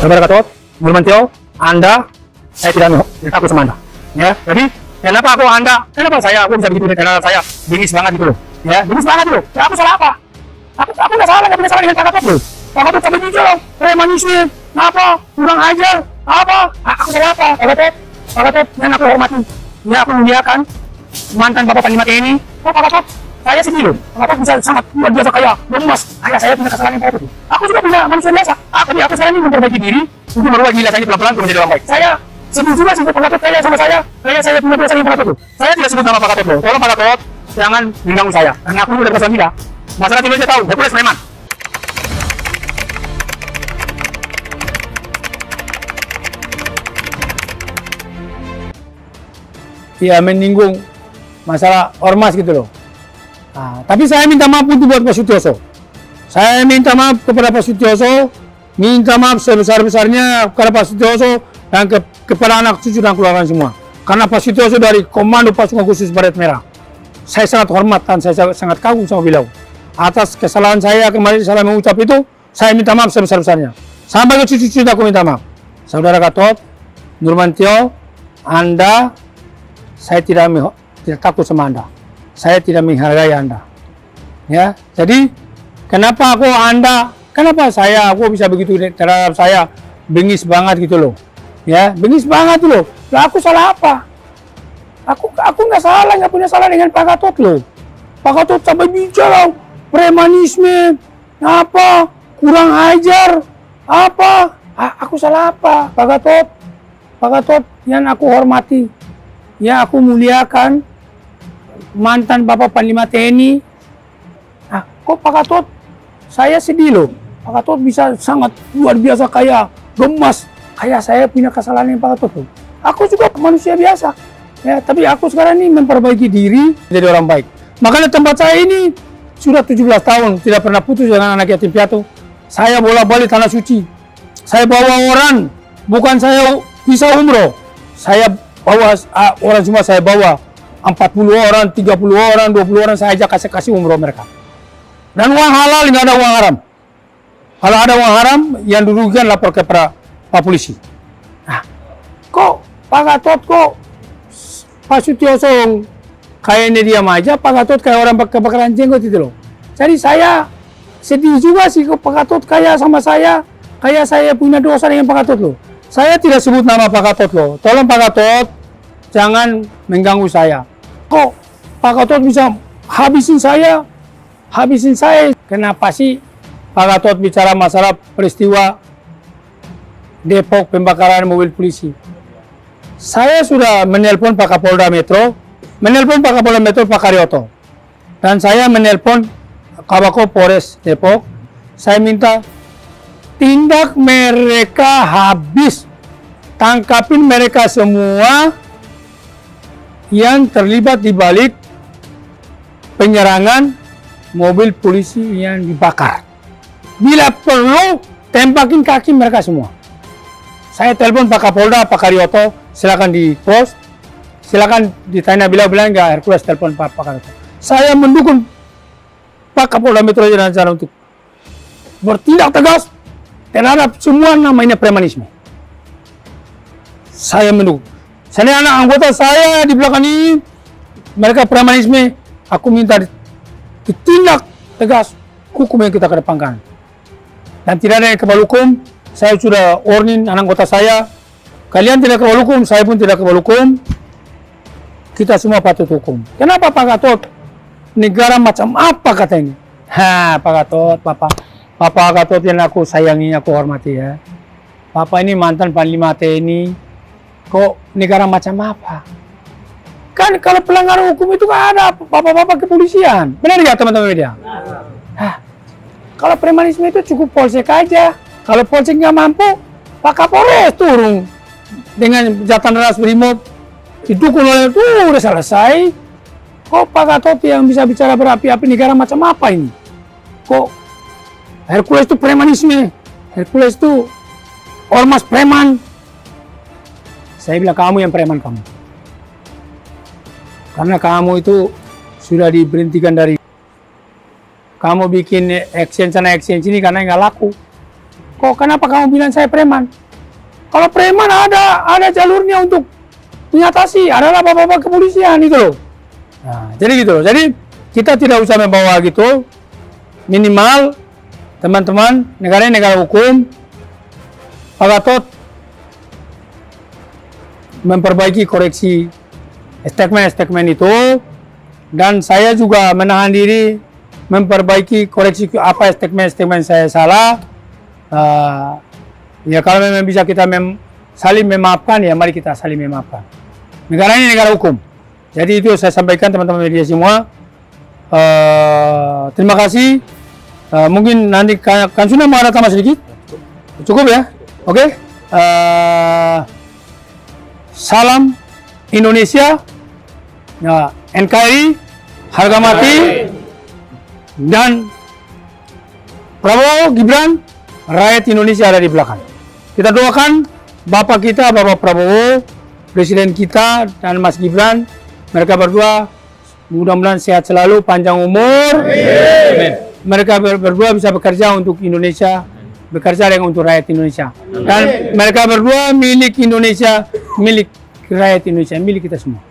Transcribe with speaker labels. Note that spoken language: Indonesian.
Speaker 1: Saudara Gatot Nurmantio, Anda, saya tidak takut sama Anda. Ya, jadi kenapa saya bisa begitu, karena saya bingis banget gitu loh. Ya, bingis banget loh. Ya, aku salah apa? Aku nggak salah, nggak punya salah dengan Pak Gatot loh. Pak Gatot sampai jujur loh, premanisme, apa, kurang ajar, apa? Aku salah apa? Pak Gatot, yang aku hormati, ya aku muliakan mantan Bapak Panglima TNI. Pak Gatot, saya sedih loh. Pak Gatot bisa sangat luar biasa kaya, gemas. Saya punya kesalahan yang Pak Gatot. Aku juga punya manusia biasa. Tapi aku sekarang ini memperbaiki diri untuk merubah gila saya pelan-pelan untuk menjadi orang baik. Saya sebut juga sih Pak Gatot kaya sama saya punya dosa yang Pak Gatot loh. Saya tidak sebut nama Pak Gatot loh. Tolong Pak Gatot, jangan mengganggu saya. Karena aku udah berasa gila. Masalah timur saya tahu, Hercules Sleman.
Speaker 2: Ya menyinggung masalah ormas gitu loh. Nah, tapi saya minta maaf untuk buat Pak Sutioso. Saya minta maaf kepada Pak Sutioso, minta maaf sebesar-besarnya kepada Pak Sutioso dan kepada anak cucu dan keluarga semua. Karena Pak Sutioso dari Komando Pasukan Khusus Baret Merah, saya sangat hormat dan saya sangat kagum sama beliau. Atas kesalahan saya kemarin salah mengucap itu, saya minta maaf sebesar-besarnya. Sampai ke cucu-cucu aku minta maaf. Saudara Gatot Nurmantio, Anda, saya tidak takut sama Anda. Saya tidak menghargai Anda. Ya, jadi kenapa aku bisa begitu terhadap saya, bengis banget gitu loh. Ya, bengis banget loh. Lah aku salah apa? Aku nggak salah, nggak punya salah dengan Pak Gatot loh. Pak Gatot sampai bicara premanisme, apa, kurang ajar, apa? Aku salah apa? Pak Gatot yang aku hormati, ya aku muliakan, mantan Bapak Panglima TNI. Kok Pak Gatot, saya sedih loh. Pak Gatot bisa sangat luar biasa kaya, gemas. Kayak saya punya kesalahan yang Pak Gatot loh. Aku juga manusia biasa. Ya, tapi aku sekarang ini memperbaiki diri jadi orang baik. Makanya tempat saya ini sudah 17 tahun tidak pernah putus dengan anak yatim piatu. Saya bolak-balik tanah suci. Saya bawa orang, bukan saya bisa umroh. Saya bawa orang semua, saya bawa 40 orang, 30 orang, 20 orang, saya ajak kasih umroh mereka. Dan uang halal, nggak ada uang haram. Kalau ada uang haram, yang dirugikan lapor ke Pak Polisi. Nah, kok Pak Gatot, kok Pak Sutioso kayaknya diam aja, Pak Gatot kayak orang kebakaran jenggot itu loh. Jadi saya sedih juga sih kok Pak Gatot kayak sama saya, kayak saya punya dosa dengan Pak Gatot loh. Saya tidak sebut nama Pak Gatot loh. Tolong Pak Gatot, jangan mengganggu saya. Kok Pak Gatot bisa habisin saya? Kenapa sih Pak Gatot bicara masalah peristiwa Depok pembakaran mobil polisi? Saya sudah menelpon Pak Kapolda Metro, Pak Karyoto, dan saya menelpon Kabako Polres Depok. Saya minta tindak mereka habis, tangkapin mereka semua yang terlibat di balik penyerangan mobil polisi yang dibakar. Bila perlu, tembakin kaki mereka semua. Saya telepon Pak Kapolda, Pak Karyoto, silakan di pos, silakan ditanya bilang nggak Hercules telepon Pak Karyoto. Saya mendukung Pak Kapolda Metro Jaya Lancar untuk bertindak tegas terhadap semua namanya premanisme. Saya mendukung. Saya anak anggota saya di belakang ini, mereka premanisme, aku minta ditindak tegas hukum yang kita kedepankan. Dan tidak ada yang kebal hukum. Saya sudah warning anak anggota saya, kalian tidak kebal hukum, saya pun tidak kebal hukum. Kita semua patut hukum. Kenapa Pak Gatot? Negara macam apa katanya? Pak Gatot, Bapak Gatot yang aku sayangi, aku hormati ya. Bapak ini mantan Panglima TNI. Kok negara macam apa? Kan kalau pelanggaran hukum itu kan ada bapak-bapak kepolisian. Benar nggak teman-teman media? Kalau premanisme itu cukup polsek aja. Kalau polsek nggak mampu, Pak Kapolres turun dengan jatan ras brimob, didukung oleh itu udah selesai. Kok Pak Gatot yang bisa bicara berapi-api, negara macam apa ini? Kok Hercules itu premanisme, Hercules itu ormas preman. Saya bilang kamu yang preman kamu. Karena kamu itu sudah diberhentikan dari, kamu bikin action sana action sini karena nggak laku. kok kenapa kamu bilang saya preman? Kalau preman ada jalurnya untuk mengatasi, adalah bapak-bapak kepolisian itu loh. Nah, jadi gitu loh. Jadi kita tidak usah membawa gitu. Minimal teman-teman, negara ini negara hukum. Pak Gatot memperbaiki koreksi statement-statement itu, dan saya juga menahan diri memperbaiki koreksi apa statement-statement saya salah. Ya kalau memang bisa kita saling memaafkan, ya mari kita saling memaafkan. Negara ini negara hukum. Jadi itu saya sampaikan teman-teman media semua. Terima kasih. Mungkin nanti kan sudah mau ada tambah sedikit. Cukup ya? Oke. Salam Indonesia, ya, NKRI, harga mati, dan Prabowo, Gibran, rakyat Indonesia ada di belakang. Kita doakan Bapak kita, Bapak Prabowo, Presiden kita, dan Mas Gibran, mereka berdua mudah-mudahan sehat selalu, panjang umur. Amin. Mereka berdua bisa bekerja untuk Indonesia, bekerja untuk rakyat Indonesia. Dan mereka berdua milik Indonesia, milik rakyat Indonesia, milik kita semua.